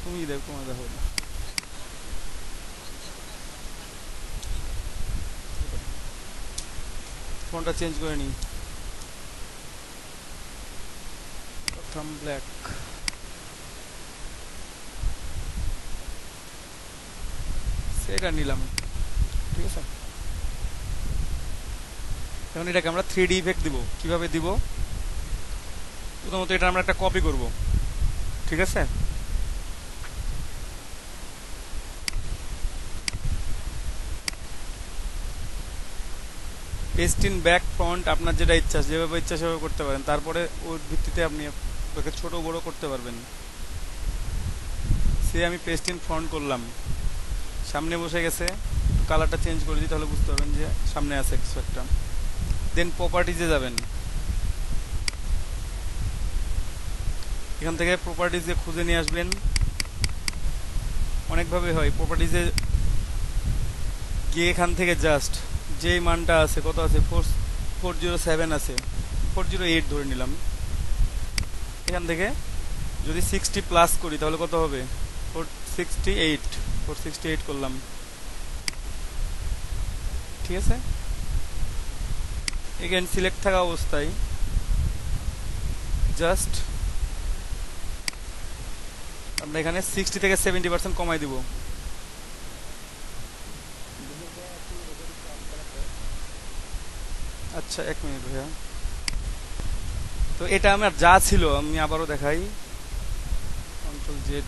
তুমি দেখো, তোমার দেখো এটা। ফোনটা চেঞ্জ করে নিই, প্রথম ব্ল্যাক, সেটা নিলাম। ঠিক আছে, এখন এটাকে আমরা 3D ইফেক্ট দিব। কিভাবে দিব? প্রথমত এটা আমরা একটা কপি করব। ঠিক আছে, পেস্ট ইন ব্যাক ফ্রন্ট, আপনার যেটা ইচ্ছা, যেভাবে ইচ্ছা সেভাবে করতে পারেন। তারপরে ওর ভিত্তিতে আপনি ওকে ছোট বড় করতে পারবেন। সে আমি পেস্ট ইন ফ্রন্ট করলাম, সামনে বসে গেছে। কালারটা চেঞ্জ করে দিই, তাহলে বুঝতে পারবেন যে সামনে আছে কিছু একটা। দেন প্রপার্টিজে যাবেন, এখান থেকে প্রপার্টিজে খুঁজে নিয়ে আসবেন। অনেকভাবে হয়। প্রপার্টিজে গিয়ে এখান থেকে জাস্ট যে মানটা আছে, কত আছে, 407 আছে, 408 ধরে নিলাম। এখান থেকে যদি 60 প্লাস করি তাহলে কত হবে? 468, 468 করলাম। ঠিক আছে, এগেন সিলেক্ট থাকা অবস্থায় জাস্ট আমরা এখানে 60 থেকে 70% কমাই দিব। আচ্ছা, 1 মিনিট ভাইয়া। তো এটা আমার যা ছিল, আমি আবারও দেখাই, কন্ট্রোল জেড,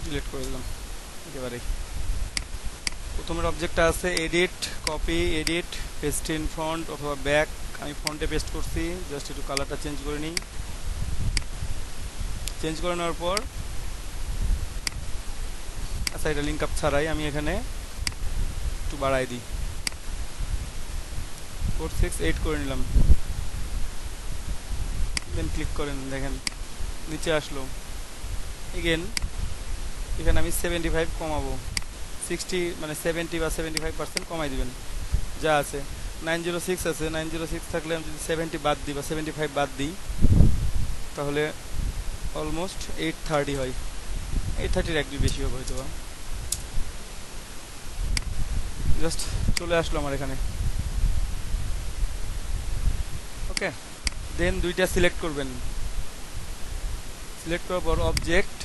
ডিলিট করে দিলাম একেবারে। প্রথমের অবজেক্টটা আছে edit, copy, edit, paste in front অথবা ব্যাক। আমি ফ্রন্টে পেস্ট করছি, জাস্ট একটু কালারটা চেঞ্জ করে নিই। চেঞ্জ করে নেওয়ার পর, আচ্ছা এটা লিঙ্ক আপ ছাড়াই আমি এখানে একটু বাড়াই দিই, 468 করে নিলাম। দেন ক্লিক করেন, দেখেন নিচে আসলো। এগেন এখানে আমি 75 কমাবো, 60 মানে 70 বা 75% কমাই দিবেন যা আছে। 906 আছে, 906 থাকলে আমি যদি 70 বাদ দিই বা 75 বাদ দিই, তাহলে অলমোস্ট 830 হয়। 830-এর একটু বেশি হবে হয়তো। জাস্ট চলে আসলো আমার এখানে। ওকে, দেন দুইটা সিলেক্ট করবেন। সিলেক্ট করার পর অবজেক্ট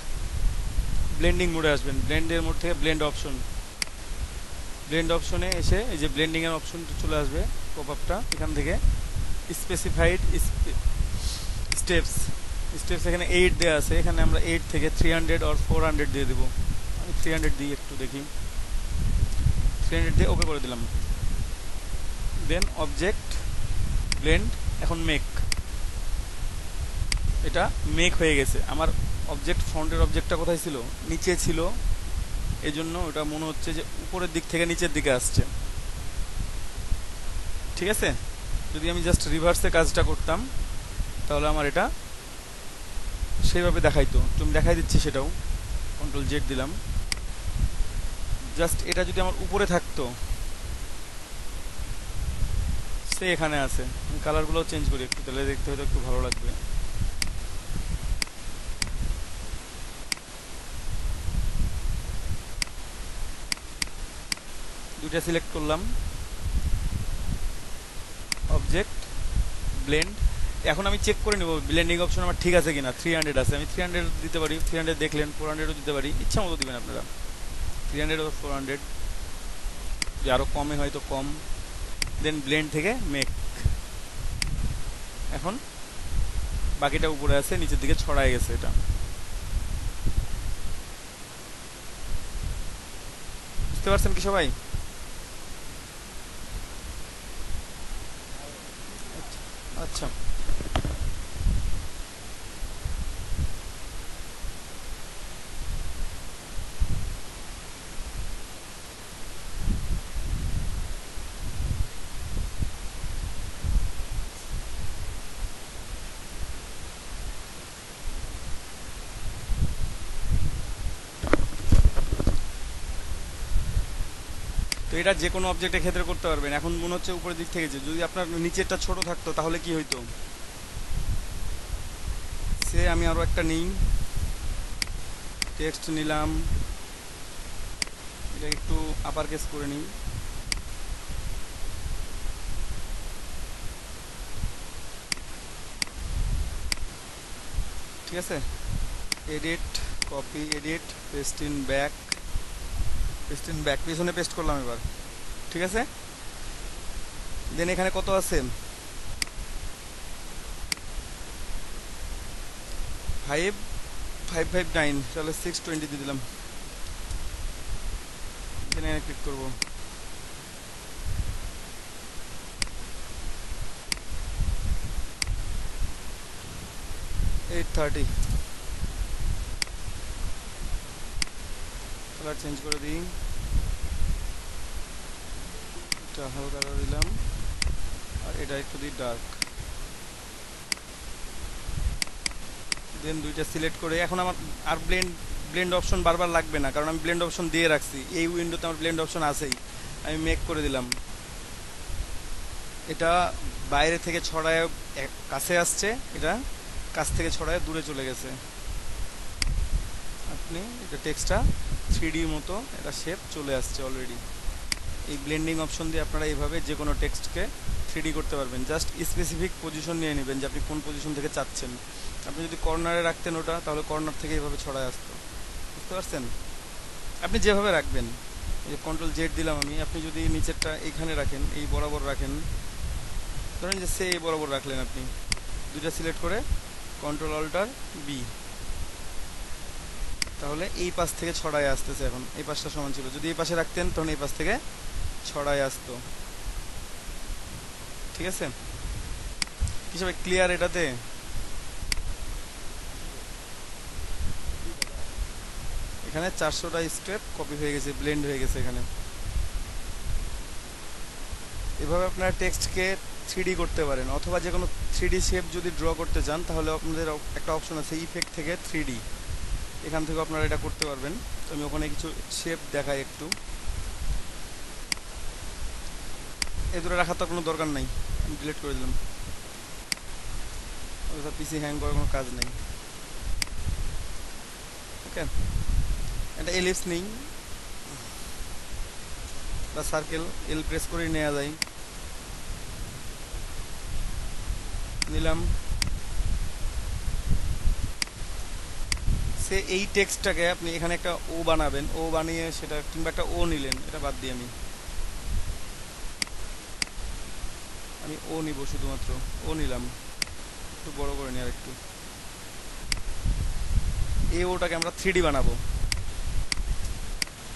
ব্লেন্ডিং মোডে আসবেন। ব্লেন্ডের মোড থেকে ব্লেন্ড অপশন, ব্লেন্ড অপশনে এসে এই যে ব্লেন্ডিং এর অপশনটা চলে আসবে, পপ আপটা। এখান থেকে স্পেসিফাইড স্টেপস, স্টেপস এখানে 8 দেওয়া আছে, এখানে আমরা 8 থেকে 300 আর 400 দিয়ে দেবো। আমি 300 দিই, একটু দেখি। 300 দিয়ে ওকে করে দিলাম। দেন অবজেক্ট ব্লেন্ড, এখন মেক। এটা মেক হয়ে গেছে। আমার অবজেক্ট, ফ্রন্টের অবজেক্টটা কোথায় ছিল? নিচে ছিল, এই জন্য ওটা মনে হচ্ছে যে উপরের দিক থেকে নিচের দিকে আসছে। ঠিক আছে, যদি আমি জাস্ট রিভার্সে কাজটা করতাম তাহলে আমার এটা সেইভাবে দেখাইতো। তুমি দেখাই দিচ্ছি সেটাও, কন্ট্রোল জেড দিলাম। জাস্ট এটা যদি আমার উপরে থাকতো, সে এখানে আছে। আমি কালারগুলো চেঞ্জ করি একটু, তাহলে দেখতে হয়তো একটু ভালো লাগবে। দুইটা সিলেক্ট করলাম, অবজেক্ট ব্লেন্ড। এখন আমি চেক করে নেব ব্লেন্ডিং অপশন আমার ঠিক আছে কিনা। 300 আছে, আমি 300 দিতে পারি। 300 দেখলেন, 400ও দিতে পারি, ইচ্ছা মতো দিবেন আপনারা। 300 ও 400, যে আরও কমে হয়তো কম। দেন ব্লেন্ড থেকে মেক। এখন বাকিটা উপরে আছে, নিচের দিকে ছড়ায় গেছে। এটা বুঝতে পারছেন কি সবাই? আচ্ছা, তো এটা যে কোনো অবজেক্টের ক্ষেত্রে করতে পারবেন। এখন মনে হচ্ছে উপরের দিক থেকে যে যদি আপনার নিচেরটা ছোট থাকতো তাহলে কি হইতো, সে আমি আরও একটা নিই, টেক্সট নিলাম, এটা একটু আপার কেস করে নিই, ঠিক আছে। Edit, copy, edit, paste in back, paste in back, পিছনে পেস্ট করলাম এবার, ঠিক আছে। দেন এখানে কত আছে, 5559, তাহলে 620 দিয়ে দিলাম, এখানে ক্লিক করবো, 830, কালার চেঞ্জ করে দিই, এটা হালকা কালার দিলাম, আর এটা একটু দিই ডার্ক। দেন দুইটা সিলেক্ট করে এখন আমার আর ব্লেন্ড অপশন বারবার লাগবে না, কারণ আমি ব্লেন্ড অপশন দিয়ে রাখছি, এই উইন্ডোতে আমার ব্লেন্ড অপশন আছেই। আমি মেক করে দিলাম, এটা বাইরে থেকে ছড়ায় কাছে আসছে, এটা কাছ থেকে ছড়ায় দূরে চলে গেছে। আপনি এটা টেক্সটটা 3D মতো এটা শেপ চলে আসছে অলরেডি। এই ব্লেন্ডিং অপশন দিয়ে আপনারা এইভাবে যে কোনো টেক্সটকে 3D করতে পারবেন। জাস্ট স্পেসিফিক পজিশন নিয়ে নেবেন যে আপনি কোন পজিশন থেকে চাচ্ছেন। আপনি যদি কর্নারে রাখতেন ওটা, তাহলে কর্নার থেকে এইভাবে ছড়ায় আসতো, বুঝতে পারছেন। আপনি যেভাবে রাখবেন, এই কন্ট্রোল জেড দিলাম আমি, আপনি যদি নিচেরটা এইখানে রাখেন, এই বরাবর রাখেন, ধরেন যে সে এই বরাবর রাখলেন, আপনি দুইটা সিলেক্ট করে কন্ট্রোল অল্টার বি, তাহলে এই পাশ থেকে ছড়ায় আসতেছে। এখন এই পাশটা সমান ছিল, যদি এই পাশে রাখতেন তখন এই পাশ থেকে ছড়ায় আসতো, ঠিক আছে। হিসাবে ক্লিয়ার এটাতে। এখানে 400টা স্টেপ কপি হয়ে গেছে, ব্লেন্ড হয়ে গেছে এখানে। এভাবে আপনারা টেক্সটকে 3D করতে পারেন, অথবা যে কোনো 3D শেপ যদি ড্র করতে চান তাহলে আপনাদের একটা অপশন আছে ইফেক্ট থেকে 3D, এখান থেকে আপনারা এটা করতে পারবেন। তো আমি ওখানে কিছু শেপ দেখাই একটু, এই দুটো রাখার তো কোনো দরকার নাই, আমি ডিলিট করে দিলাম, পিসি হ্যাং করার কোনো কাজ নেই। ওকে, একটা এলিপস নেই বা সার্কেল, এল প্রেস করে নেওয়া যায়, নিলাম। সে এই টেক্সটটাকে আপনি এখানে একটা ও বানাবেন, ও বানিয়ে সেটা, কিংবা একটা ও নিলেন, এটা বাদ দিয়ে আমি ও নিব, শুধুমাত্র ও নিলাম, একটু বড় করে নিই আর একটু, এই ওটাকে আমরা 3D বানাবো,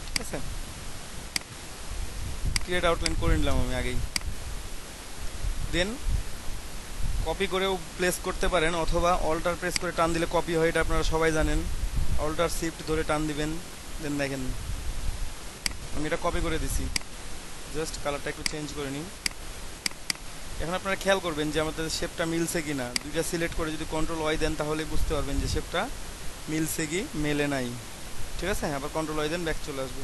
ঠিক আছে। ক্রিয়েট আউটলাইন করে নিলাম আমি আগেই। দেন কপি করেও প্লেস করতে পারেন, অথবা অল্টার প্রেস করে টান দিলে কপি হয়, এটা আপনারা সবাই জানেন। অল্টার শিফট ধরে টান দিবেন, দেন দেখেন আমি এটা কপি করে দিছি। জাস্ট কালারটা একটু চেঞ্জ করে নিই। এখন আপনারা খেয়াল করবেন যে আমাদের শেপটা মিলছে কি না। দুইটা সিলেক্ট করে যদি কন্ট্রোল ওয়াই দেন তাহলে বুঝতে পারবেন যে শেপটা মিলছে কি মেলে নাই, ঠিক আছে। আবার কন্ট্রোল ওয়াই দেন, ব্যাক চলে আসবে।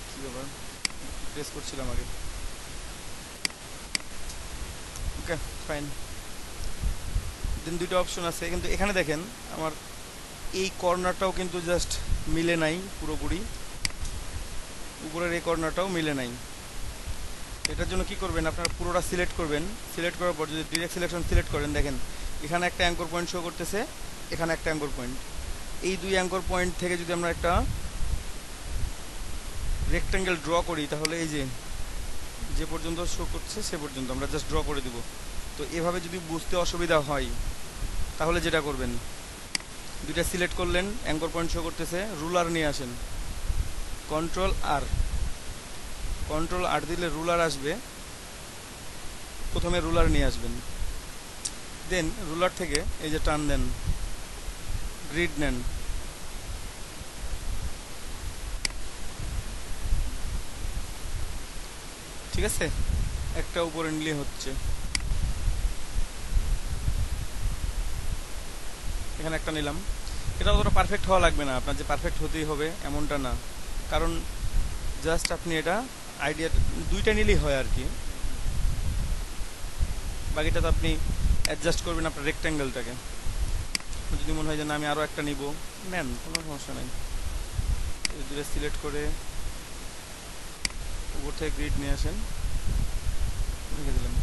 কি ব্যাপার, প্রেস করছিলাম আগে। Okay fine. দেন দুইটা অপশন আছে, কিন্তু এখানে দেখেন আমার এই কর্নারটাও কিন্তু জাস্ট মিলে নাই পুরোপুরি, উপরের এই কর্নারটাও মিলে নাই। এটার জন্য কি করবেন, আপনারা পুরোটা সিলেক্ট করবেন। সিলেক্ট করার পর যদি ডিরেক্ট সিলেকশন সিলেক্ট করেন, দেখেন এখানে একটা অ্যাঙ্কর পয়েন্ট শো করতেছে, এখানে একটা অ্যাঙ্কর পয়েন্ট। এই দুই অ্যাঙ্কর পয়েন্ট থেকে যদি আমরা একটা রেক্ট্যাঙ্গেল ড্র করি, তাহলে এই যে পর্যন্ত শো করছে সে পর্যন্ত আমরা জাস্ট ড্র করে দিব। তো এভাবে যদি বুঝতে অসুবিধা হয় তাহলে যেটা করবেন, দুইটা সিলেক্ট করলেন, অ্যাঙ্কর পয়েন্ট শো করতেছে, রুলার নিয়ে আসেন, কন্ট্রোল আর দিলে রুলার আসবে। প্রথমে রুলার নিয়ে আসবেন, দেন রুলার থেকে এই যে টান দেন, গ্রিড নেন, ঠিক আছে। একটা উপরে নিলে হচ্ছে, এখানে একটা নিলাম। এটা অতটা পারফেক্ট হওয়া লাগবে না আপনার, যে পারফেক্ট হতেই হবে এমনটা না, কারণ জাস্ট আপনি এটা আইডিয়া দুইটা নিলেই হয় আর কি, বাকিটা তো আপনি অ্যাডজাস্ট করবেন আপনার রেক্ট্যাঙ্গেলটাকে। যদি মনে হয় যে না আমি আরও একটা নিব, নেন, কোনো সমস্যা নেই। দুটো সিলেক্ট করে উপর থেকে গ্রিড নিয়ে আসেন, রেখে দিলাম,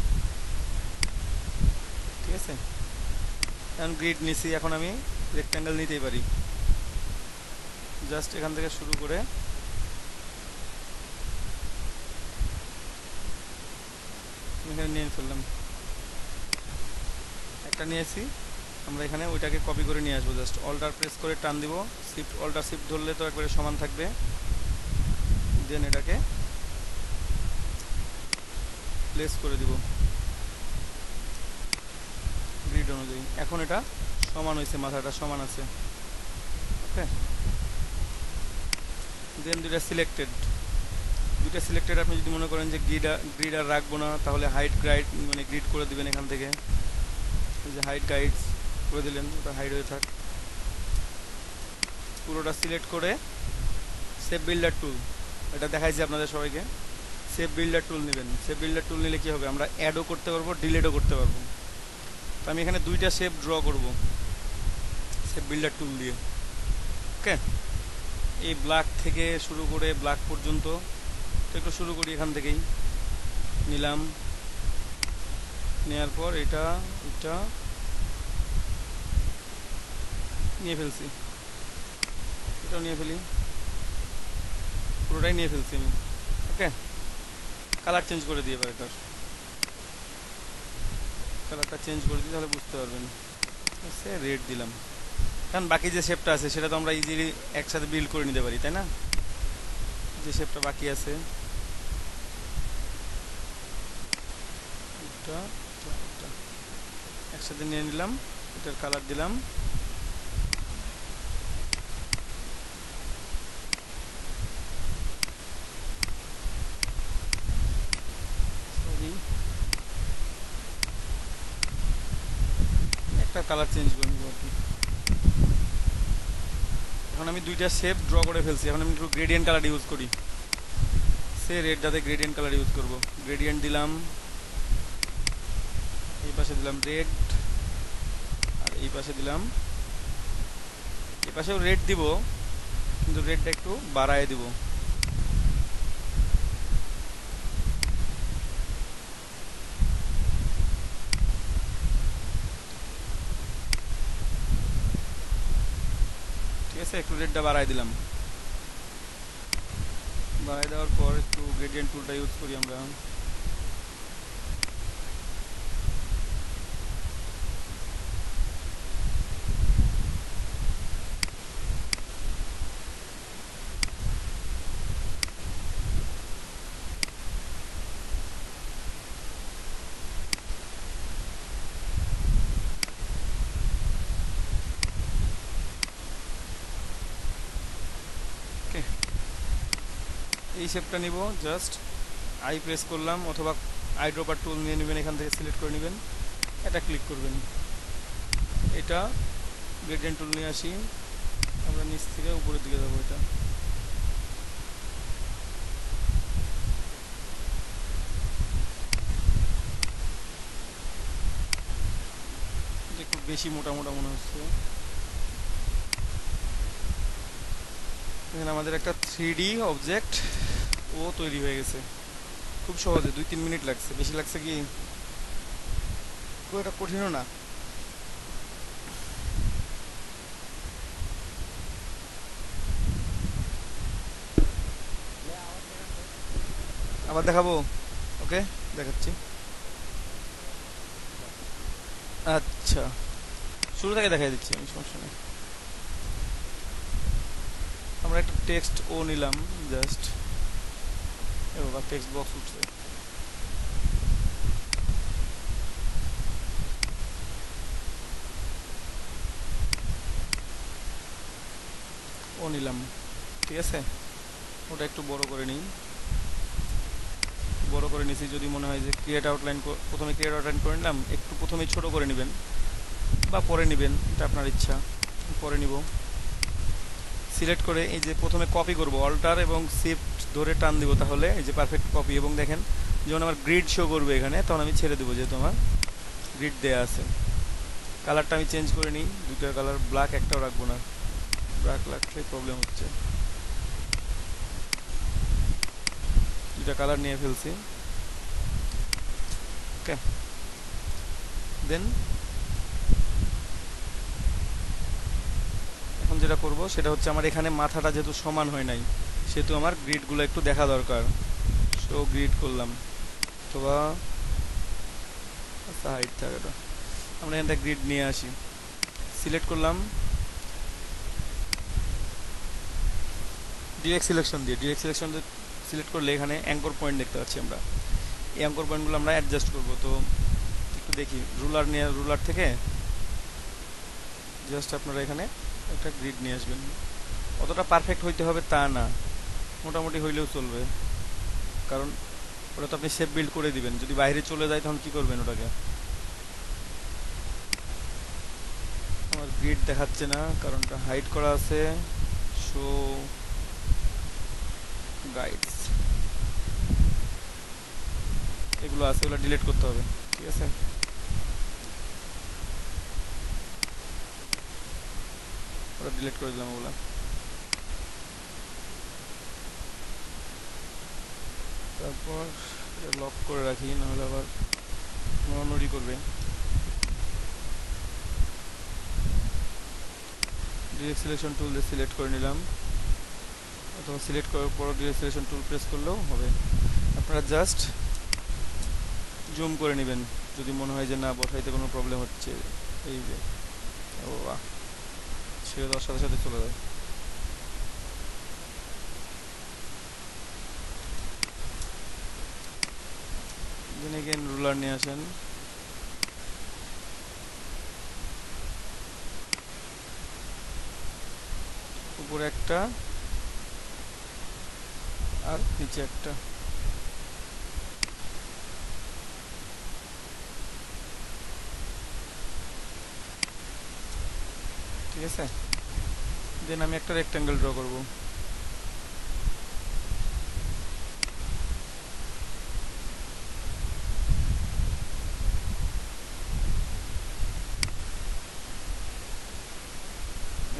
ঠিক আছে। এখন গ্রিড নিছি, এখন আমি রেক্ট্যাঙ্গেল নিতেই পারি। জাস্ট এখান থেকে শুরু করে এখানে নিয়ে ফেললাম, একটা নিয়েছি। আমরা এখানে ওইটাকে কপি করে নিয়ে আসবো, জাস্ট অল্টার প্রেস করে টান দিব, শিফট অল্টার শিফট ধরলে তো একবারে সমান থাকবে। দেন এটাকে প্লেস করে দিব গ্রিড অনুযায়ী। এখন এটা সমান হয়েছে, মাথাটা সমান আছে, ওকে। দেন দুইটা সিলেক্টেড আপনি যদি মনে করেন যে গ্রিড আর রাখবো না, তাহলে হাইট গাইড মানে গ্রিড করে দিবেন এখান থেকে, যে হাইট গাইডস করে দিলেন, ওটা হাইড হয়ে থাক। পুরোটা সিলেক্ট করে সেভ বিল্ডার টুল, এটা দেখাইছি আপনাদের সবাইকে। সেভ বিল্ডার টুল নেবেন। সেভ বিল্ডার টুল নিলে কি হবে, আমরা অ্যাডও করতে পারবো, ডিলেটও করতে পারবো। তো আমি এখানে দুইটা শেপ ড্র করব সেভ বিল্ডার টুল দিয়ে, ওকে। এই ব্ল্যাক থেকে শুরু করে ব্ল্যাক পর্যন্ত, তো একটু শুরু করি এখান থেকেই। নিলাম, নেওয়ার পর এটা নিয়ে ফেলছি, এটাও নিয়ে ফেলি, পুরোটাই নিয়ে ফেলছি আমি, ওকে। কালার চেঞ্জ করে দিয়ে এবার এটার কালারটা চেঞ্জ করে দিই, তাহলে বুঝতে পারবেন। সে রেড দিলাম, কারণ বাকি যে শেপটা আছে সেটা তো আমরা ইজিলি একসাথে বিল্ড করে নিতে পারি, তাই না। যে শেপটা বাকি আছে এটা একসাথে নিয়ে নিলাম, এটার কালার দিলাম, একটা কালার চেঞ্জ করে নেব আর কি। এখন আমি দুইটা শেপ ড্র করে ফেলছি, এখন আমি একটু গ্রেডিয়েন্ট কালার ইউজ করি। সে রেডটাতে গ্রেডিয়েন্ট কালার ইউজ করব, গ্রেডিয়েন্ট দিলাম, এই পাশে দিলাম রেড, আর এই পাশে দিলাম, এই পাশেও রেড দিব, কিন্তু রেডটা একটু বাড়ায় দিব। ঠিক আছে, একটু রেডটা বাড়ায় দিলাম। বাড়ায় দেওয়ার পর একটু গ্রেডিয়েন্ট টুলটা ইউজ করি আমরা। এই শেপটা নিব, জাস্ট আই প্রেস করলাম, অথবা আই ড্রপার টুল নিয়ে নেবেন, এখান থেকে সিলেক্ট করে নেবেন, এটা ক্লিক করবেন। এটা গ্রেডিয়েন্ট টুল নিয়ে আসি, আমরা নিচ থেকে উপরের দিকে যাবো। এটা একটু বেশি মোটা মোটা মনে হচ্ছে। এখানে আমাদের একটা 3D অবজেক্ট ও তৈরি হয়ে গেছে, খুব সহজে 2-3 মিনিট লাগছে, বেশি লাগছে কি, খুব একটা কঠিনও না। আবার দেখাবো, ওকে, দেখাচ্ছি। আচ্ছা, শুরু থেকে দেখাই দিচ্ছি আমি, সমস্যা নেই। আমরা একটা টেক্সট ও নিলাম, জাস্ট বাবা টেক্সট বক্স উঠছে, ও নিলাম, ঠিক আছে। ওটা একটু বড় করে নিই, বড় করে নিছি। যদি মনে হয় যে ক্রিয়েট আউটলাইন, প্রথমে ক্রিয়েট আউটলাইন করে নিলাম, একটু প্রথমেই ছোট করে নেবেন বা পরে নেবেন, এটা আপনার ইচ্ছা, পরে নিব। সিলেক্ট করে এই যে প্রথমে কপি করব, অল্টার এবং শিফট ধরে টান দিব তাহলে এই যে পারফেক্ট কপি। এবং দেখেন যখন আমার গ্রিড শো করবে এখানে তখন আমি ছেড়ে দেবো, যেহেতু আমার গ্রিড দেয়া আছে। কালারটা আমি চেঞ্জ করে নিই, দুটো কালার ব্ল্যাক, একটাও রাখবো না, ব্ল্যাক রাখলে প্রবলেম হচ্ছে। দুটা কালার নিয়ে ফেলছি, ওকে। দেন এখন যেটা করব সেটা হচ্ছে আমার এখানে মাথাটা যেহেতু সমান হয় নাই, সেহেতু আমার গ্রিডগুলো একটু দেখা দরকার। সো গ্রিড করলাম, অথবা আচ্ছা হাইট থাকাটা আমরা এখান থেকে গ্রিড নিয়ে আসি, সিলেক্ট করলাম ডিরেক্ট সিলেকশন দিয়ে। ডিরেক্ট সিলেকশন সিলেক্ট করলে এখানে অ্যাঙ্কর পয়েন্ট দেখতে পাচ্ছি আমরা। এই অ্যাঙ্কর পয়েন্টগুলো আমরা অ্যাডজাস্ট করব। তো একটু দেখি, রুলার নিয়ে, রুলার থেকে জাস্ট আপনারা এখানে একটা গ্রিড নিয়ে আসবেন। অতটা পারফেক্ট হইতে হবে তা না, মোটামুটি হইলেও চলবে, কারণ ওটা তো আপনি শেপ বিল্ড করে দিবেন। যদি বাইরে চলে যায় তখন কি করবেন ওটাকে? আমার গ্রিড দেখাচ্ছে না, কারণটা হাইড করা আছে। শো গাইডস এগুলো আছে, ওগুলো ডিলিট করতে হবে, ঠিক আছে। ওটা ডিলিট করে দিলাম ওগুলো। তারপর লক করে রাখি, নাহলে আবার নড়ানড়ি করবে। ডিরেক্ট সিলেকশন টুল দিয়ে সিলেক্ট করে নিলাম, অথবা সিলেক্ট করার পর ডিরেক্ট সিলেকশন টুল প্রেস করলেও হবে। আপনারা জাস্ট জুম করে নেবেন যদি মনে হয় যে না বসাইতে কোনো প্রবলেম হচ্ছে। এই যে ও বাহ, ছেড়ে দেওয়ার সাথে সাথে চলে যায়। দেন এগেন রুলার নিয়ে আসেন, উপরে একটা আর নিচে একটা, ঠিক আছে। দেন আমি একটা রেক্ট্যাঙ্গেল ড্র করব।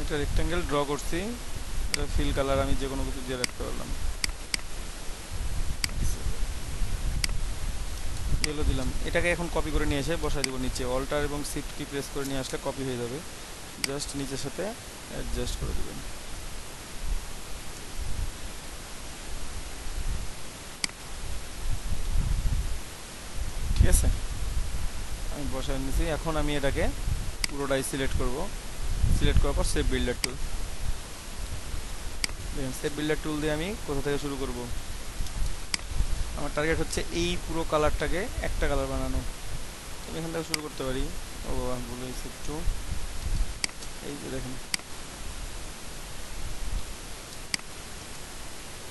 এটা রেক্ট্যাঙ্গেল ড্র করছি, এটা ফিল কালার আমি যে কোনো কিছু দিয়ে রাখতে পারলাম। ইয়েলো দিলাম। এটাকে এখন কপি করে নিয়ে এসে বসাই দেবো নিচে। অল্টার এবং শিফট কি প্রেস করে নিয়ে আসলে কপি হয়ে যাবে, জাস্ট নিচের সাথে অ্যাডজাস্ট করে দেবেন। ঠিক আছে, আমি বসাই নিয়েছি। এখন আমি এটাকে পুরোটাই সিলেক্ট করব। সিলেক্ট করার পর সেভ বিল্ডার টুল, দেখেন সেভ বিল্ডার টুল দিয়ে আমি কোথা থেকে শুরু করব। আমার টার্গেট হচ্ছে এই পুরো কালারটাকে একটা কালার বানানো। আমি এখান থেকে শুরু করতে পারি। ও বাবা, ভুল হয়েছে একটু। এই যে দেখেন,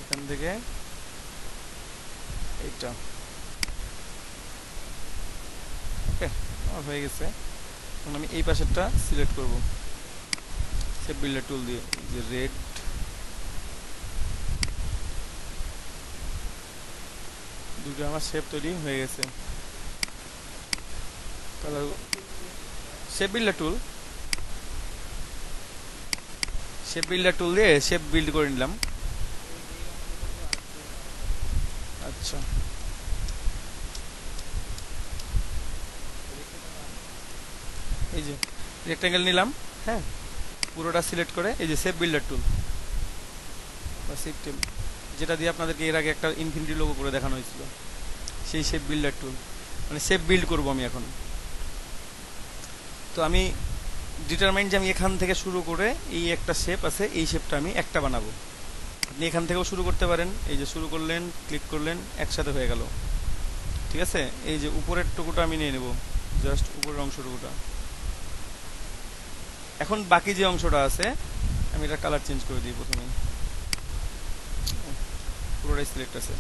এখান থেকে এইটা, ওকে আমার হয়ে গেছে। এখন আমি এই পাশেরটা সিলেক্ট করব সেভ বিল্ডার টুল দিয়ে। এই যে রেড, দুটো আমার শেপ তৈরি হয়ে গেছে। কালার শেপ বিল্ডার টুল, শেপ বিল্ডার টুল দিয়ে শেপ বিল্ড করে নিলাম। আচ্ছা, এই যে রেক্ট্যাঙ্গেল নিলাম, হ্যাঁ, পুরোটা সিলেক্ট করে এই যে শেপ বিল্ডার টুল বা শেপ টুল, যেটা দিয়ে আপনাদেরকে এর আগে একটা ইনফিনিটি লোগো করে দেখানো হয়েছিল, সেই শেপ বিল্ডার টুল। মানে শেপ বিল্ড করব আমি এখন। তো আমি ডিটারমাইন যে আমি এখান থেকে শুরু করে এই একটা শেপ আছে, এই শেপটা আমি একটা বানাবো। আপনি এখান থেকেও শুরু করতে পারেন। এই যে শুরু করলেন, ক্লিক করলেন, একসাথে হয়ে গেল, ঠিক আছে। এই যে উপরের টুকুটা আমি নিয়ে নেব, জাস্ট উপরের অংশটুকুটা। এখন বাকি যে অংশটা আছে আমি এটা কালার চেঞ্জ করে দিই। প্রথমে পুরোটাই সিলেক্ট আছে,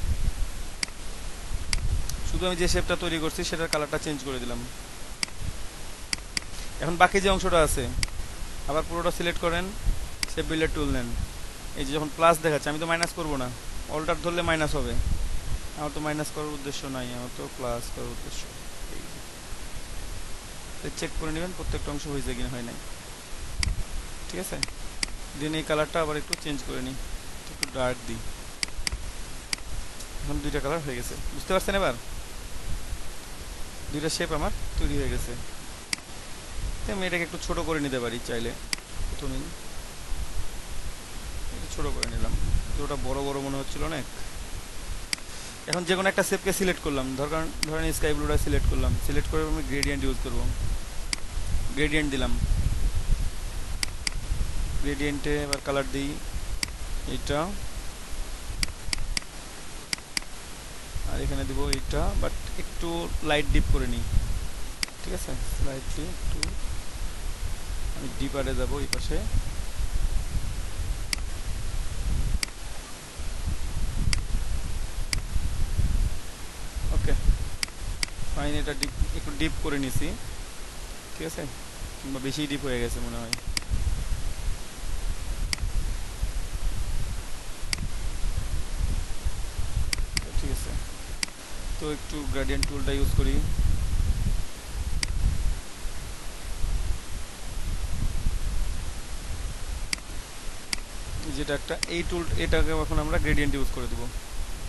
শুধু আমি যে শেপটা তৈরি করছি সেটার কালারটা চেঞ্জ করে দিলাম। এখন বাকি যে অংশটা আছে আবার পুরোটা সিলেক্ট করেন, শেপ বিল্ডার টুল নেন। এই যে যখন প্লাস দেখাচ্ছে, আমি তো মাইনাস করব না, অল্টার ধরলে মাইনাস হবে, আমার তো মাইনাস করার উদ্দেশ্য নাই, আমার তো প্লাস করার উদ্দেশ্য। চেক করে নেবেন প্রত্যেকটা অংশ হয়েছে কিনা হয় নাই। ঠিক আছে, দিন এই কালারটা আবার একটু চেঞ্জ করে নিই, একটু ডার্ক দিই। এখন দুইটা কালার হয়ে গেছে, বুঝতে পারছেন? এবার দুইটা শেপ আমার তৈরি হয়ে গেছে। আমি এটাকে একটু ছোট করে নিতে পারি চাইলে, প্রথমেই একটু ছোট করে নিলাম, ওটা বড় বড় মনে হচ্ছিল অনেক। এখন যে কোনো একটা শেপকে সিলেক্ট করলাম, ধরেন স্কাই ব্লুটা সিলেক্ট করলাম, সিলেক্ট করে আমি গ্রেডিয়েন্ট ইউজ করব, গ্রেডিয়েন্ট দিলাম। গ্রেডিয়েন্টে এবার কালার দিই এইটা, আর এখানে দিব এইটা, বাট একটু লাইট ডিপ করে নিই। ঠিক আছে, স্লাইটলি একটু আমি ডিপারে যাব এই পাশে। ওকে ফাইন, এটা ডিপ একটু ডিপ করে নিছি। ঠিক আছে, কিংবা বেশি ডিপ হয়ে গেছে মনে হয়। ঠিক আছে, তো একটু গ্রেডিয়েন্ট টুলটা ইউজ করি। যেটা একটা এই টুল, এটাকে এখন আমরা গ্রেডিয়েন্ট ইউজ করে দেবো।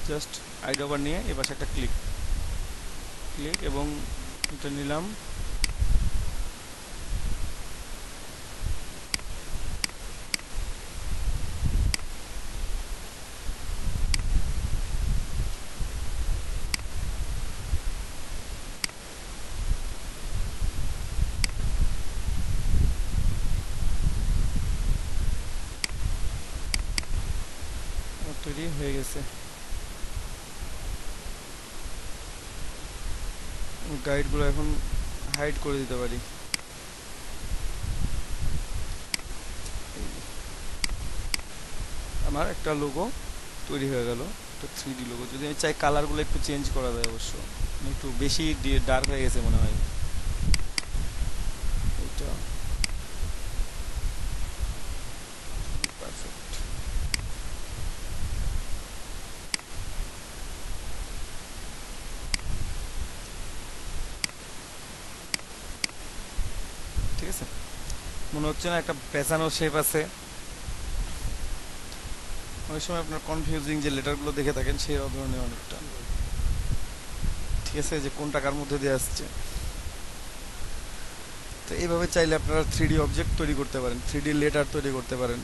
জাস্ট আইড্রপার নিয়ে এ পাশে একটা ক্লিক এবং এটা নিলাম। তৈরি হয়ে গেছে, গাইডগুলো এখন হাইড করে দিতে পারি। আমার একটা লোগো তৈরি হয়ে গেল, একটা 3D লোগো। যদি আমি চাই কালারগুলো একটু চেঞ্জ করা যায় অবশ্য, একটু বেশি ডার্ক হয়ে গেছে মনে হয় এটা। পারফেক্ট, ঠিক আছে, মনে হচ্ছে না একটা পেঁচানো শেপ আছে? অনেক সময় আপনার কনফিউজিং যে লেটারগুলো দেখে থাকেন সেই ধরনের অনেকটা। ঠিক আছে, যে কোন টাকার মধ্যে দিয়ে আসছে। তো এইভাবে চাইলে আপনারা 3D অবজেক্ট তৈরি করতে পারেন, 3D লেটার তৈরি করতে পারেন।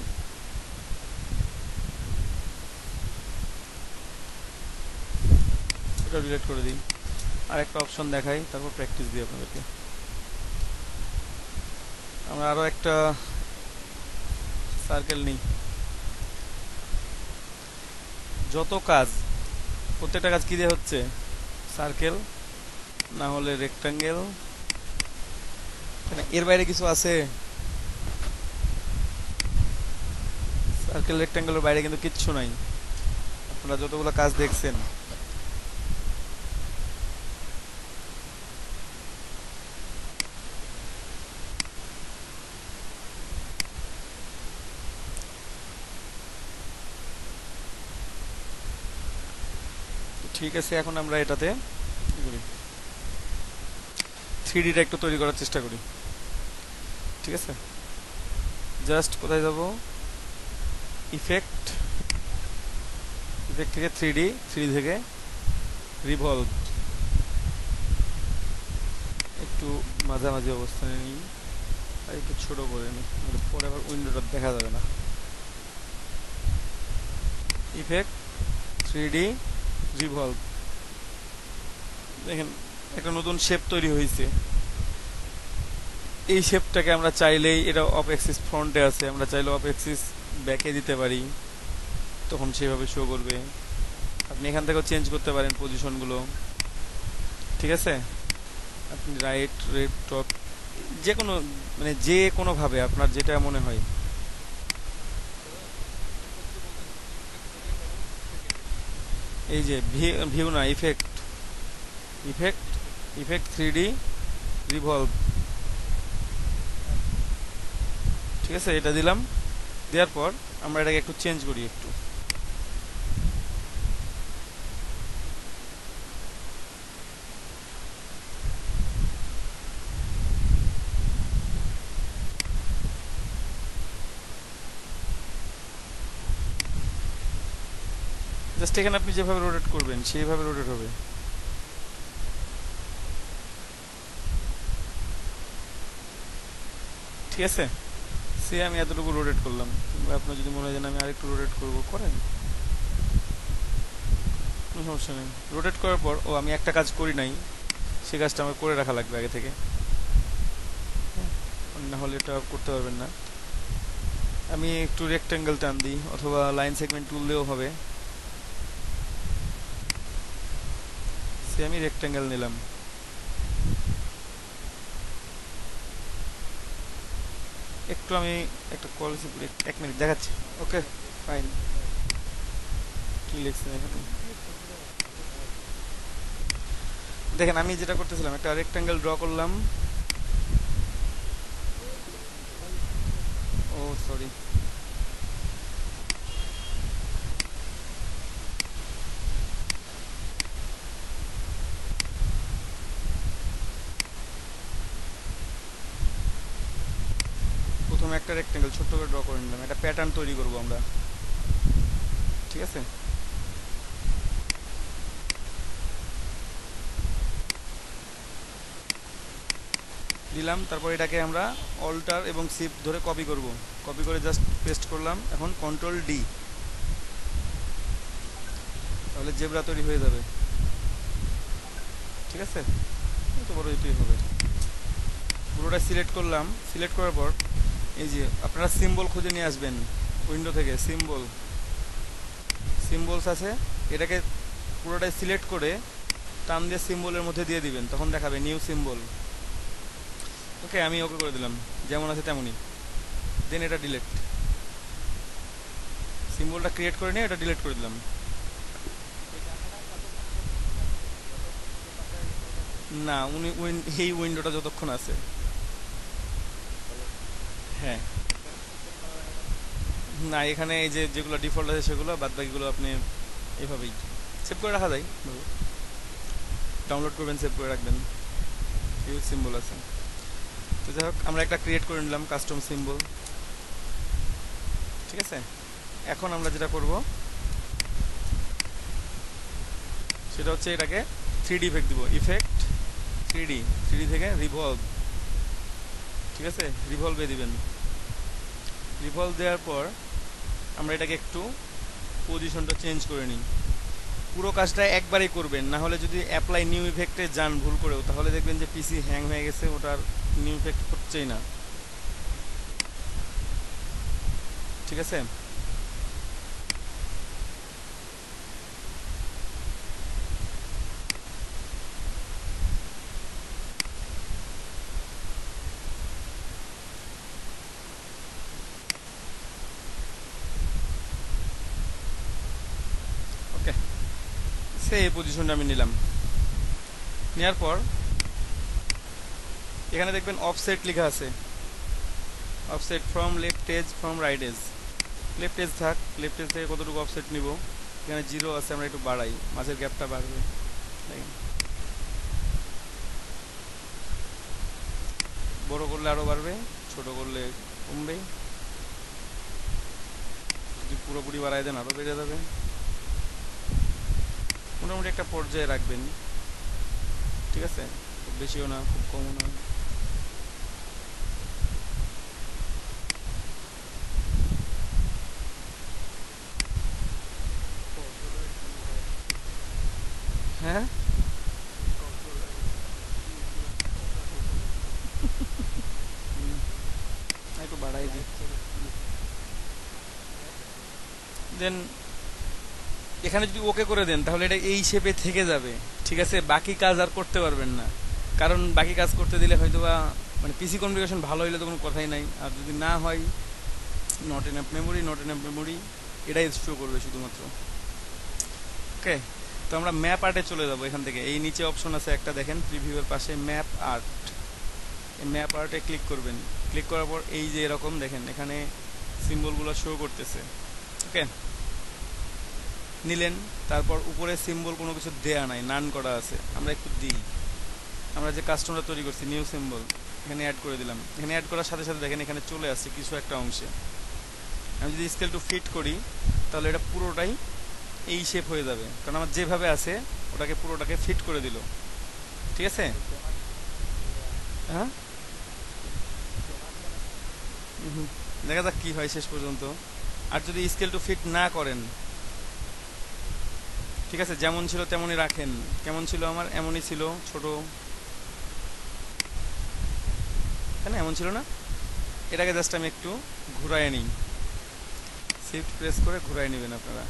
এটা ডিলিট করে দিই, আর একটা অপশন দেখাই, তারপর প্র্যাকটিস দিই আপনাদেরকে। আমরা আরও একটা সার্কেল নিই। যত কাজ, প্রত্যেকটা কাজ কী দিয়ে হচ্ছে? সার্কেল না হলে রেক্টাঙ্গেল। এর বাইরে কিছু আছে? সার্কেল রেক্টাঙ্গেলের বাইরে কিন্তু কিচ্ছু নাই। আপনারা যতগুলো কাজ দেখছেন, ঠিক আছে, এখন আমরা এটাতে 3Dটা একটু তৈরি করার চেষ্টা করি। ঠিক আছে, জাস্ট কোথায় যাব? ইফেক্ট, ইফেক্ট থেকে 3D, 3D থেকে রিভলভ, একটু মাঝামাঝি অবস্থানে নিই, আর একটু ছোট করে নিই, পরে আবার উইন্ডোটা দেখা যাবে না। ইফেক্ট, 3D রিভলভ, দেখেন একটা নতুন শেপ তৈরি হয়েছে। এই শেপটাকে আমরা চাইলেই, এটা অফ অ্যাক্সিস ফ্রন্টে আছে, আমরা চাইলে অফ অ্যাক্সিস ব্যাকে দিতে পারি, তখন সেভাবে শো করবে। আপনি এখান থেকেও চেঞ্জ করতে পারেন পজিশনগুলো। ঠিক আছে, আপনি রাইট, রেড, টপ, যে কোনো, মানে যে কোনোভাবে আপনার যেটা মনে হয়। এই যে ভিউ না, effect, effect, effect 3D revolve. ঠিক আছে, এটা দিলাম। দেওয়ার পর আমরা এটাকে একটু চেঞ্জ করি, একটু জাস্ট এখানে আপনি যেভাবে রোটেট করবেন সেইভাবে রোটেট হবে। ঠিক আছে, সে আমি এতটুকু রোটেট করলাম, কিংবা আপনার যদি মনে হয় যে আমি আরেকটু রোটেট করবো করেন, কোনো সমস্যা নেই। রোটেট করার পর আমি একটা কাজ করি নাই, সে কাজটা আমার করে রাখা লাগবে আগে থেকে, না হলে এটা করতে পারবেন না। আমি একটু রেক্ট্যাঙ্গেল টান দিই, অথবা লাইন সেগমেন্ট টুল দিয়েও হবে। সে আমি রেক্ট্যাঙ্গেল নিলাম। একটু আমি একটা কল, 1 মিনিট দেখাচ্ছি। ওকে, ফাইন। কি লিখছেন এখানে দেখেন, আমি যেটা করতেছিলাম একটা রেক্ট্যাঙ্গেল ড্র করলাম। ও সরি, প্রথমে একটা রেক্ট্যাঙ্গেল ছোট্ট করে ড্র করে নিলাম, একটা প্যাটার্ন তৈরি করব আমরা। ঠিক আছে, দিলাম। তারপর এটাকে আমরা অল্টার এবং শিফট ধরে কপি করব, কপি করে জাস্ট পেস্ট করলাম। এখন কন্ট্রোল ডি, তাহলে জেব্রা তৈরি হয়ে যাবে। ঠিক আছে, এত বড় এটাই হবে। পুরোটা সিলেক্ট করলাম, সিলেক্ট করার পর এই যে আপনারা সিম্বল খুঁজে নিয়ে আসবেন উইন্ডো থেকে। সিম্বলস আছে, এটাকে পুরোটাই সিলেক্ট করে টান দিয়ে সিম্বলের মধ্যে দিয়ে দিবেন, তখন দেখাবে নিউ সিম্বল। ওকে, আমি ওকে করে দিলাম, যেমন আছে তেমনই। দেন এটা ডিলেট, সিম্বলটা ক্রিয়েট করে নিয়ে এটা ডিলেট করে দিলাম। না, এই উইন্ডোটা যতক্ষণ আছে। হ্যাঁ, না এখানে এই যে যেগুলো ডিফল্ট আছে সেগুলো, বাদ বাকিগুলো আপনি এভাবেই সেভ করে রাখা যায়। ডাউনলোড করবেন, সেভ করে রাখবেন, ইউজ সিম্বল আছে। তো যাই হোক, আমরা একটা ক্রিয়েট করে নিলাম কাস্টম সিম্বল। ঠিক আছে, এখন আমরা যেটা করব সেটা হচ্ছে এটাকে 3D ইফেক্ট দিব। ইফেক্ট 3D, 3D থেকে রিভলভ। ঠিক আছে, রিভলভে দিবেন। রিভলভ দেওয়ার পর আমরা এটাকে একটু পজিশনটা চেঞ্জ করে নিই। পুরো কাজটা একবারেই করবেন, না হলে যদি অ্যাপ্লাই নিউ ইফেক্টে যান ভুল করেও, তাহলে দেখবেন যে পিসি হ্যাং হয়ে গেছে, ওটার নিউ ইফেক্ট হচ্ছেই না। ঠিক আছে, ওকে, সেই পজিশনটা আমি নিলাম। নেওয়ার পর এখানে দেখবেন অফসেট লেখা আছে, offset from left edge, from right edge. Left edge থাক, লেফট এজ থেকে কতটুকু অফসেট নিব, এখানে 0 আছে, আমরা একটু বাড়াই, মাঝের গ্যাপটা বাড়বে। দেখেন, বড় করলে আরও বাড়বে, ছোট করলে কমবে। যদি পুরোপুরি বাড়াই দেন আরও বেড়ে যাবে। মোটামুটি একটা পর্যায়ে রাখবেন। ঠিক আছে, খুব বেশিও না, খুব কমও না। হ্যাঁ, একটু বাড়াই দিই। দেন এখানে যদি ওকে করে দেন, তাহলে এটা এই শেপে থেকে যাবে। ঠিক আছে, বাকি কাজ আর করতে পারবেন না, কারণ বাকি কাজ করতে দিলে হয়তো বা মানে পিসি কনফিগারেশন ভালো হইলে তো কোনো কথাই নাই, আর যদি না হয় not enough memory, not enough memory, এটাই শো করবে শুধুমাত্র। ওকে, তো আমরা ম্যাপ আর্টে চলে যাব। এখান থেকে এই নিচে অপশন আছে একটা, দেখেন প্রিভিউয়ের পাশে ম্যাপ আর্ট। এই ম্যাপ আর্টে ক্লিক করবেন। ক্লিক করার পর এই যে এরকম দেখেন এখানে সিম্বলগুলো শো করতেছে। ওকে, নিলেন। তারপর উপরে সিম্বল কোনো কিছু দেয়া নাই, নান করা আছে, আমরা একটু দিই। আমরা যে কাস্টমটা তৈরি করছি নিউ সিম্বল, এখানে অ্যাড করে দিলাম। এখানে অ্যাড করার সাথে সাথে দেখেন এখানে চলে আসছে কিছু একটা অংশে। আমি যদি স্কেল টু ফিট করি, তাহলে এটা পুরোটাই এই শেপ হয়ে যাবে, কারণ আমার যেভাবে আছে ওটাকে পুরোটাকে ফিট করে দিল। ঠিক আছে? হ্যাঁ, হুম, দেখা যাক কি হয় শেষ পর্যন্ত। আর যদি স্কেল টু ফিট না করেন, ঠিক আছে, যেমন ছিল তেমনই রাখেন। কেমন ছিল আমার, এমনই ছিল, ছোট, তাই না? এমন ছিল না? এটাকে জাস্ট আমি একটু ঘুরায় নিই, শিফট প্রেস করে ঘুরায় নেবেন আপনারা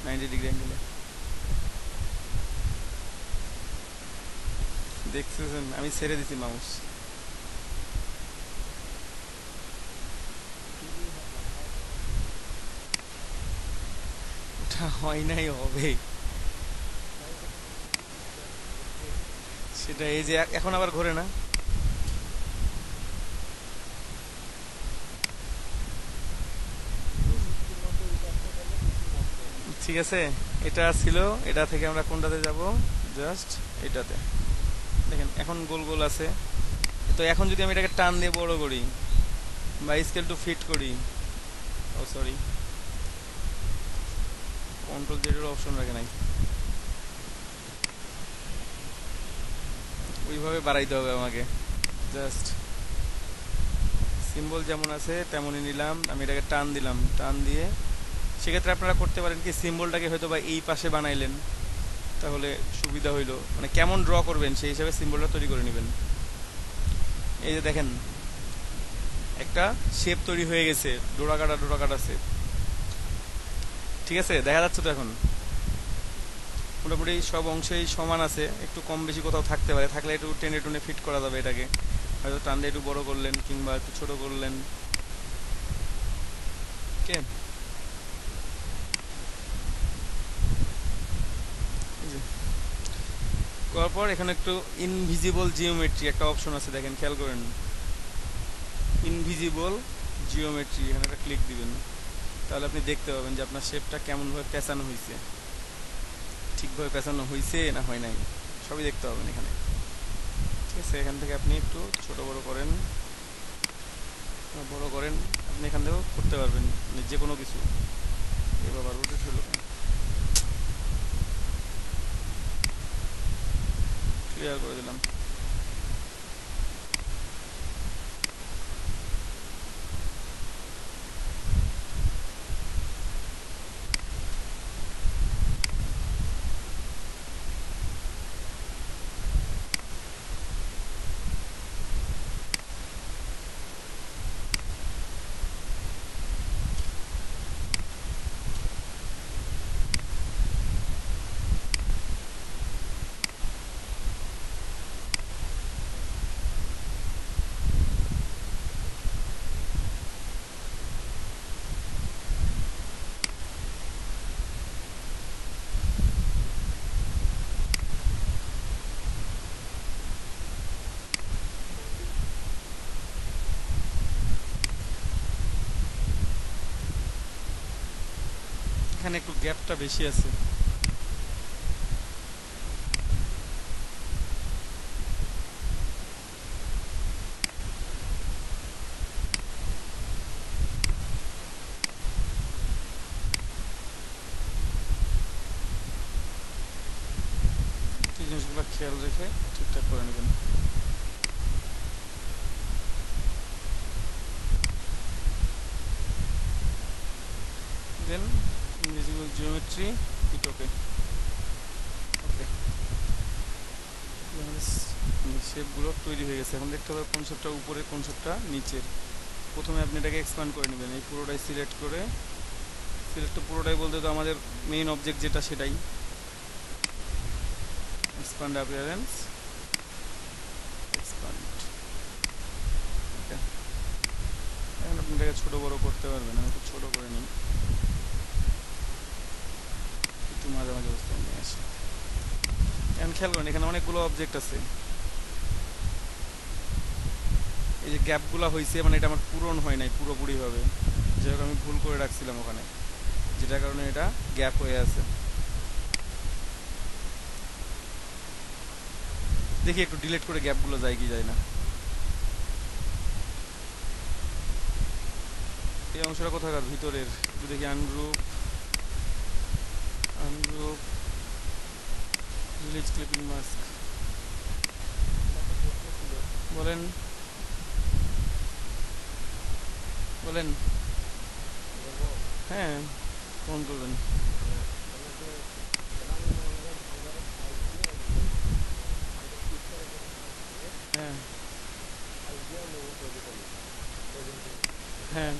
90 ডিগ্রি অ্যাঙ্গেলে। দেখতেছেন আমি ছেড়ে দিছি মাউস। ওটা হয় নাই, হবে সেটা। এই যে এখন আবার ঘোরে না। ঠিক আছে, এটা ছিল, এটা থেকে আমরা কোনটাতে যাব, জাস্ট এটাতে। দেখেন এখন গোল গোল আছে। তো এখন যদি আমি এটাকে টান দিয়ে বড় করি বা স্কেল টু ফিট করি, ও সরি, কন্ট্রোল জেডের অপশন রাখে নাই, ওইভাবে বাড়াইতে হবে আমাকে। জাস্ট সিম্বল যেমন আছে তেমনই নিলাম, আমি এটাকে টান দিলাম, টান দিয়ে সেক্ষেত্রে আপনারা করতে পারেন কি, সিম্বলটাকে হয়তো বা এই পাশে বানাইলেন, তাহলে সুবিধা হইলো, মানে কেমন ড্র করবেন সেই হিসাবে সিম্বলটা তৈরি করে নেবেন। এই যে দেখেন একটা শেপ তৈরি হয়ে গেছে, ডোরা কাটা শেপ। ঠিক আছে, দেখা যাচ্ছে তো এখন মোটামুটি সব অংশেই সমান আছে, একটু কম বেশি কোথাও থাকতে পারে, থাকলে একটু টেনে টুনে ফিট করা যাবে এটাকে, হয়তো টান দিয়ে একটু বড় করলেন কিংবা একটু ছোট করলেন। ওকে, করার পর এখানে একটু ইনভিজিবল জিওমেট্রি একটা অপশন আছে, দেখেন খেয়াল করেন, ইনভিজিবল জিওমেট্রি, এখানে একটা ক্লিক দিবেন, তাহলে আপনি দেখতে পাবেন যে আপনার শেপটা কেমনভাবে পেঁচানো হয়েছে, ঠিকভাবে পেঁচানো হয়েছে না হয় নাই, সবই দেখতে পাবেন এখানে। ঠিক আছে, এখান থেকে আপনি একটু ছোট বড় করেন, বড় করেন, আপনি এখান থেকেও করতে পারবেন, মানে যে কোনো কিছু। এ বাবা, রোটেট হলো, ক্লিয়ার করে দিলাম। এখানে একটু গ্যাপটা বেশি আছে। এই জিনিসগুলো খেয়াল রেখে ঠিকঠাক করে নেবেন। দেন ইনভিজিবল জিওমেট্রি, ইট ওকে। ওকে, শেপগুলো তৈরি হয়ে গেছে, এখন দেখতে হবে কোন শেপটা উপরে কোন শেপটা নিচের। প্রথমে আপনি এটাকে এক্সপ্যান্ড করে নেবেন, এই পুরোটাই সিলেক্ট করে, সিলেক্ট পুরোটাই বলতে তো আমাদের মেইন অবজেক্ট যেটা সেটাই, এক্সপ্যান্ড অ্যাপিয়ারেন্স, এক্সপ্যান্ড। ওকে, এখন আপনি এটাকে ছোটো বড়ো করতে পারবেন, আমি একটু ছোটো করে নিই, একটু মাঝামাঝি অবস্থায় নিয়ে আসি। এখন খেয়াল করেন এখানে অনেকগুলো অবজেক্ট আছে, এই যে গ্যাপগুলো হয়েছে, মানে এটা আমার পূরণ হয় নাই পুরোপুরিভাবে, যেটা আমি ভুল করে রাখছিলাম ওখানে, যেটার কারণে এটা গ্যাপ হয়ে আছে। দেখি একটু ডিলিট করে গ্যাপগুলো যায় কি যায় না। এই অংশটা কোথাকার, ভিতরের, একটু দেখি, আনগ্রুপ, রিলিজ ক্লিপিং মাস্ক বলেন বলেন। হ্যাঁ, ফোন করবেন। হ্যাঁ হ্যাঁ,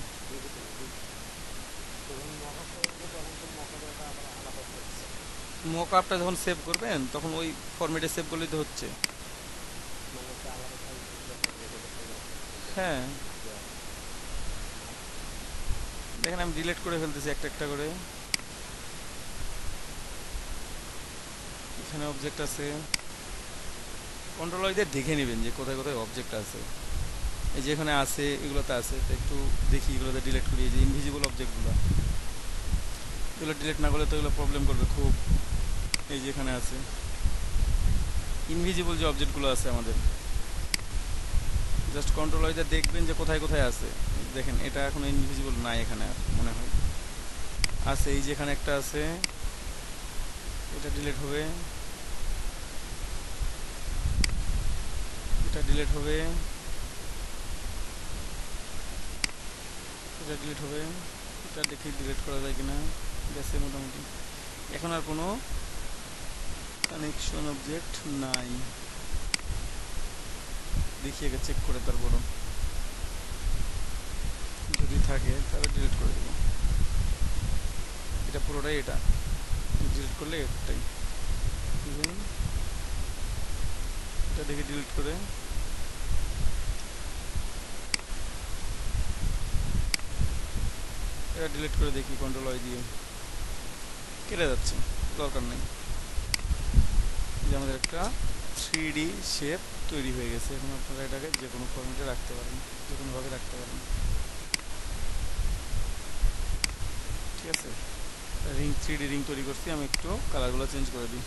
মক আপটা যখন সেভ করবেন তখন ওই ফরম্যাটে সেভ করলেই তো হচ্ছে। হ্যাঁ, দেখেন আমি ডিলিট করে ফেলতেছি একটা একটা করে। এখানে অবজেক্ট আছে, কন্ট্রোল দিয়ে দেখে নেবেন যে কোথায় কোথায় অবজেক্ট আছে। এই যে এখানে আছে, এগুলোতে আছে, তো একটু দেখি এগুলোতে ডিলিট করি। এই যে ইনভিজিবল অবজেক্টগুলো, এগুলো ডিলিট না করলে তো এগুলো প্রবলেম করবে খুব। এই যে এখানে আছে ইনভিজিবল যে অবজেক্টগুলো আছে আমাদের, জাস্ট কন্ট্রোল দিয়ে দেখবেন যে কোথায় কোথায় আছে। দেখেন এটা এখন ইনভিজিবল নাই এখানে, আর মনে হয় আছে। এই যে এখানে একটা আছে, এটা ডিলিট হবে, এটা ডিলিট হবে, এটা ডিলিট হবে। এটা দেখি ডিলিট করা যায় কিনা। গেছে মোটামুটি। এখন আর কোনো কানেকশন অবজেক্ট নাই। দেখি আগে চেক করে, তারপর যদি থাকে তাহলে ডিলিট করে দেবো। এটা পুরোটাই, এটা ডিলিট করলে একটাই। এটা দেখি ডিলিট করে, এটা ডিলিট করে দেখি কন্ট্রোল আই দিয়ে। কেটে যাচ্ছে, দরকার নেই। যে আমাদের একটা 3D শেপ তৈরি হয়ে গেছে। এখন আপনারা এটাকে যে কোনো ফরম্যাটে রাখতে পারেন, যে কোনোভাবে রাখতে পারেন। ঠিক আছে, রিং 3D রিং তৈরি করছি। আমি একটু কালারগুলো চেঞ্জ করে দিই।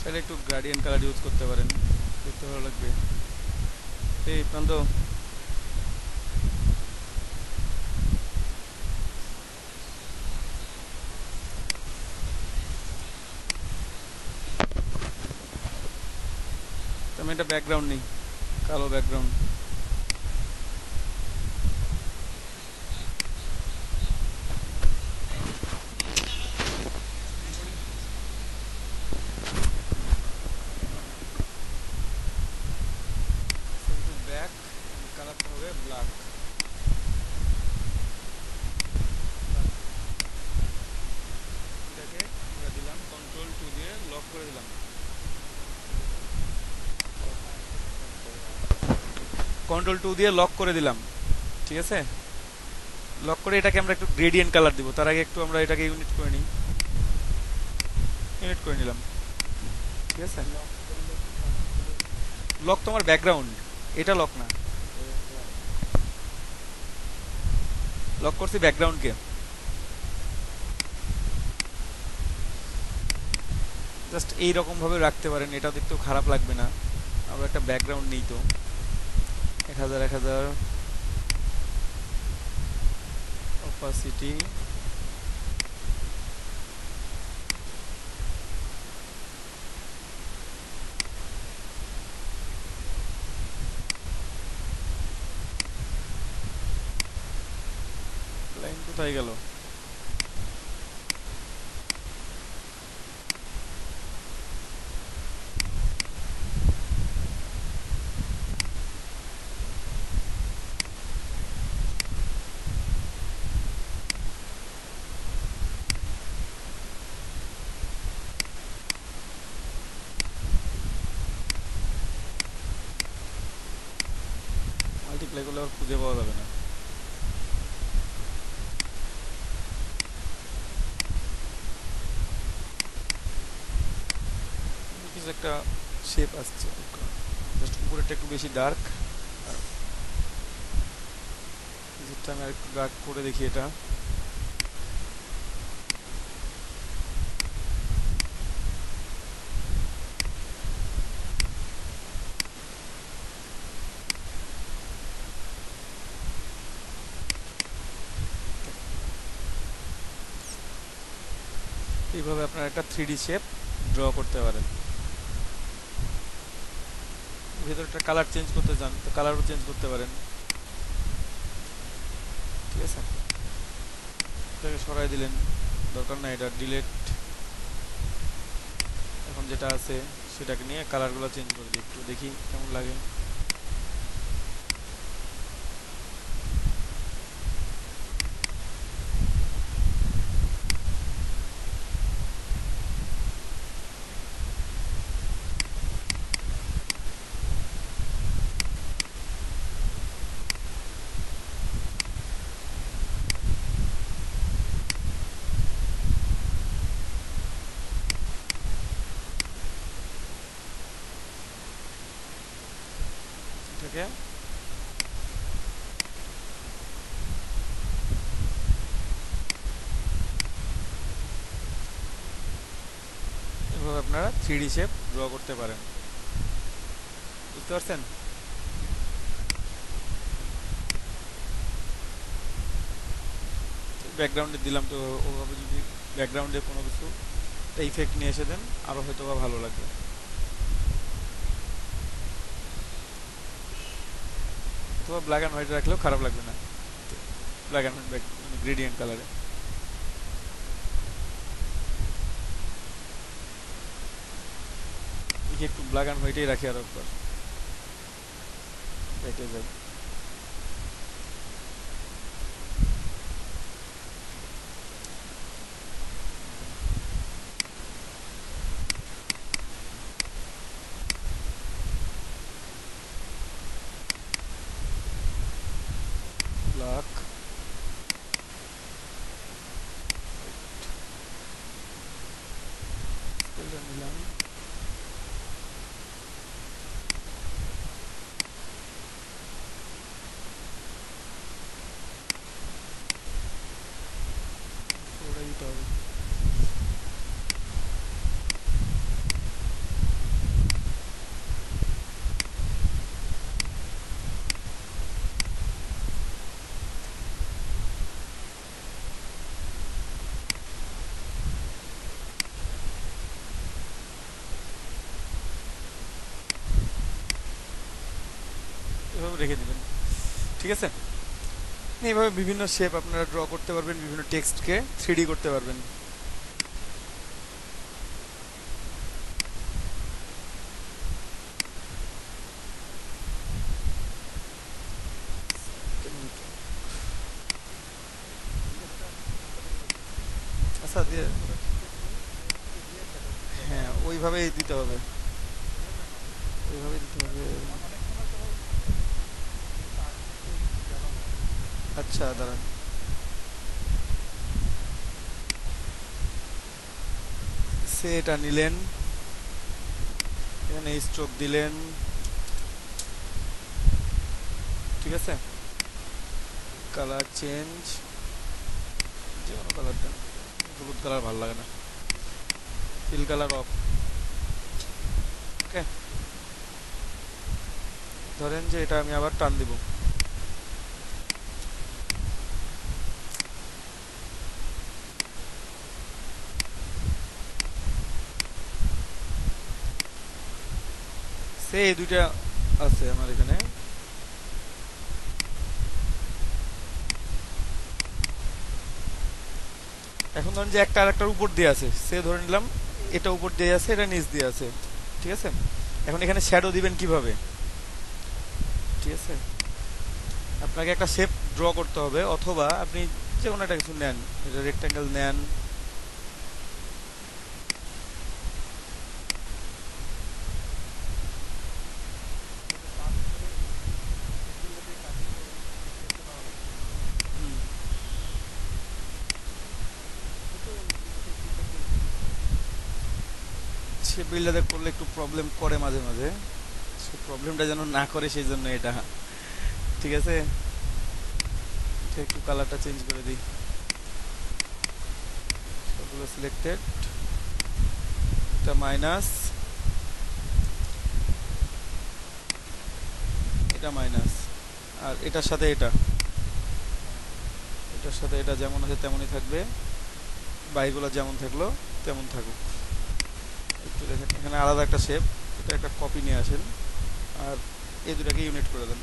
চাইলে একটু গ্রাডিয়েন্ট কালার ইউজ করতে পারেন, দেখতে ভালো লাগবে। এই প্রান্ত, আমি একটা ব্যাকগ্রাউন্ড নেই, কালো ব্যাকগ্রাউন্ড। ব্যাক কালারটা হবে ব্ল্যাক। এটাকে আমরা দিলাম কন্ট্রোল 2 দিয়ে লক করে দিলাম। কন্ট্রোল 2 দিয়ে লক করে দিলাম। ঠিক আছে, লক করে এটাকে আমরা একটু গ্রেডিয়েন্ট কালার দিব। তার আগে একটু আমরা এটাকে ইউনিট করে নিই। ইউনিট করে নিলাম। ঠিক আছে, লক তোমার ব্যাকগ্রাউন্ড, এটা লক না। লক করছি ব্যাকগ্রাউন্ডকে। জাস্ট এইরকম ভাবে রাখতে পারেন, এটা দেখতেও খারাপ লাগবে না। আমরা একটা ব্যাকগ্রাউন্ড নিই তো 1000 অপাসিটি, লাইন কোথায় গেল? মাল্টিপ্লাই করলে আর খুঁজে পাওয়া যাবে না। কিছু একটা শেপ আসছে, জাস্ট উপরেরটা একটু বেশি ডার্ক, আর যেটা আমি আর একটু ডার্ক করে দেখি। এটা এইভাবে আপনারা একটা 3D শেপ ড্র করতে পারেন। ভেতরটা কালার চেঞ্জ করতে চান তো কালারও চেঞ্জ করতে পারেন। ঠিক আছে, এটাকে সরাই দিলেন, দরকার নাই, এটা ডিলেট। এখন যেটা আছে সেটাকে নিয়ে কালারগুলো চেঞ্জ করে দিই, একটু দেখি কেমন লাগে। এটাকে এভাবে আপনারা 3D শেপ ড্র করতে পারেন, বুঝতে পারছেন? ব্যাকগ্রাউন্ডে দিলাম, তো ওভাবে যদি ব্যাকগ্রাউন্ডে কোনো কিছু একটা ইফেক্ট নিয়ে এসে দেন আরও হয়তো বা ভালো লাগবে। অথবা ব্ল্যাক অ্যান্ড হোয়াইট রাখলেও খারাপ লাগবে না, ব্ল্যাক অ্যান্ড হোয়াইট গ্রেডিয়েন্ট কালারে। একটু ব্ল্যাক অ্যান্ড হোয়াইটেই রাখি আর একবার, এটাই যাই। ব্ল্যাক নিলাম, ওটা দিতে হবে। এভাবে রেখে দিবেন, ঠিক আছে? এইভাবে বিভিন্ন শেপ আপনারা ড্র করতে পারবেন, বিভিন্ন টেক্সটকে 3D করতে পারবেন। আচ্ছা দিয়ে, হ্যাঁ ওইভাবেই দিতে হবে, ওইভাবেই দিতে হবে। আচ্ছা দাঁড়ান, সে এটা নিলেন, এখানে স্ট্রোক দিলেন, ঠিক আছে? কালার চেঞ্জ, যে কোনো কালার দেন, হলুদ কালার ভালো লাগে না, ফিল কালার অফ। ওকে, ধরেন যে এটা আমি আবার টান দিব, সে এই দুইটা আছে আমার এখানে। এখন ধরেন যে একটা আর একটার উপর দিয়ে আছে, সে ধরে নিলাম এটা উপর দিয়ে আছে, এটা নিচ দিয়ে আছে, ঠিক আছে? এখন এখানে শ্যাডো দিবেন কিভাবে, ঠিক আছে? আপনাকে একটা শেপ ড্র করতে হবে, অথবা আপনি যে কোনো একটা কিছু নেন, এটা রেক্ট্যাঙ্গেল নেন, সে বিল্ডারে করলে একটু প্রবলেম করে মাঝে মাঝে, সে প্রবলেমটা যেন না করে সেই জন্য এটা, ঠিক আছে? এটা একটু কালারটা চেঞ্জ করে দিই, সবগুলো সিলেক্টেড, এটা মাইনাস, এটা মাইনাস, আর এটার সাথে এটা, এটার সাথে এটা যেমন আছে তেমনই থাকবে, বাইগুলো যেমন থাকলো তেমন থাকুক। একটু দেখেন এখানে আলাদা একটা শেপ, এটা একটা কপি নিয়ে আসেন, আর এই দুটাকে ইউনিট করে দেন,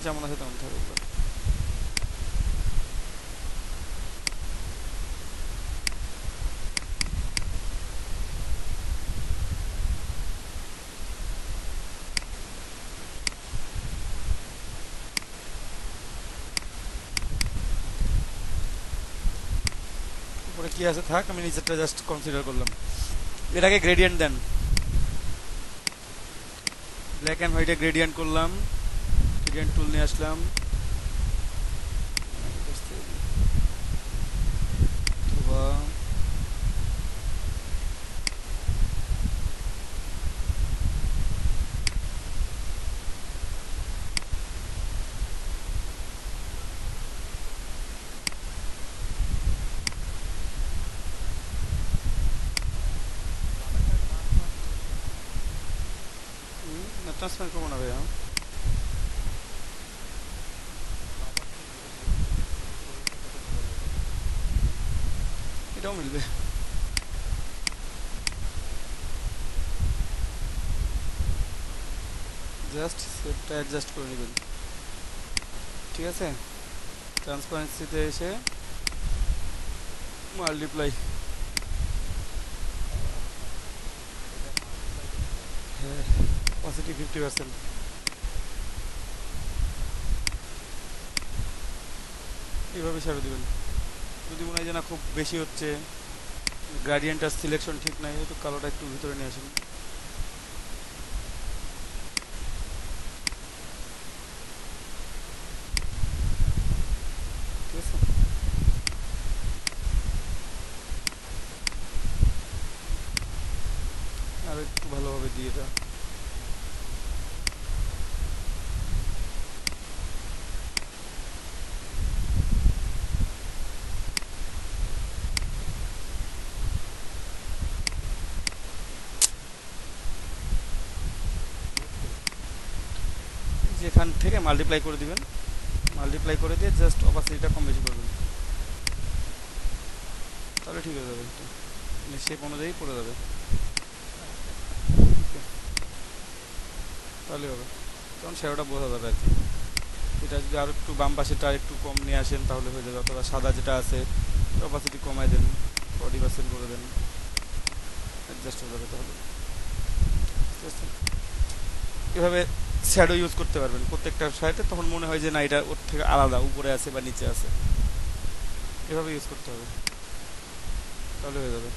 যেমন আছে তেমন থাকবে। উপরে কি আছে থাক, আমি নিচেরটা জাস্ট কনসিডার করলাম। এটাকে গ্রেডিয়েন্ট দেন, ব্ল্যাক অ্যান্ড হোয়াইটে গ্রেডিয়েন্ট করলাম, গ্রেডিয়েন্ট টুল নিয়ে আসলাম, অথবা ট্রান্সফার করবো না ভাইয়া, এটাও মিলবে। জাস্ট সেটটা অ্যাডজাস্ট করে নেবেন, ঠিক আছে। ট্রান্সপারেন্সিতে এসে মাল্টিপ্লাই, হ্যাঁ পজিটিভ 50%, এইভাবে সারা দেবেন। যদি মনে হয় যে না খুব বেশি হচ্ছে, গ্রেডিয়েন্ট আর সিলেকশন ঠিক নাই, একটু কালোটা একটু ভিতরে নিয়ে আসেন। ঠিক আছে, আর একটু ভালোভাবে দিয়ে এটা। যেখান থেকে মাল্টিপ্লাই করে দিবেন, মাল্টিপ্লাই করে দিয়ে জাস্ট অপাসিটিটা কম বেশি করবেন, তাহলে ঠিক হয়ে যাবে, শেপ অনুযায়ী পড়ে যাবে, তাহলে হবে, তখন শ্যাডোটা বোঝা যাবে আর কি। এটা যদি আর একটু বাম পাশেটা আর একটু কম নিয়ে আসেন তাহলে হয়ে যাবে, অথবা সাদা যেটা আছে অপাসিটি কমায় দেন, 40% করে দেন, অ্যাডজাস্ট হয়ে যাবে তাহলে। ঠিক আছে, এভাবে শ্যাডো ইউজ করতে পারবেন প্রত্যেকটা সাইডে, তখন মনে হয় যে না এটা ওর থেকে আলাদা, উপরে আছে বা নিচে আছে, এভাবে ইউজ করতে হবে, তাহলে হয়ে যাবে।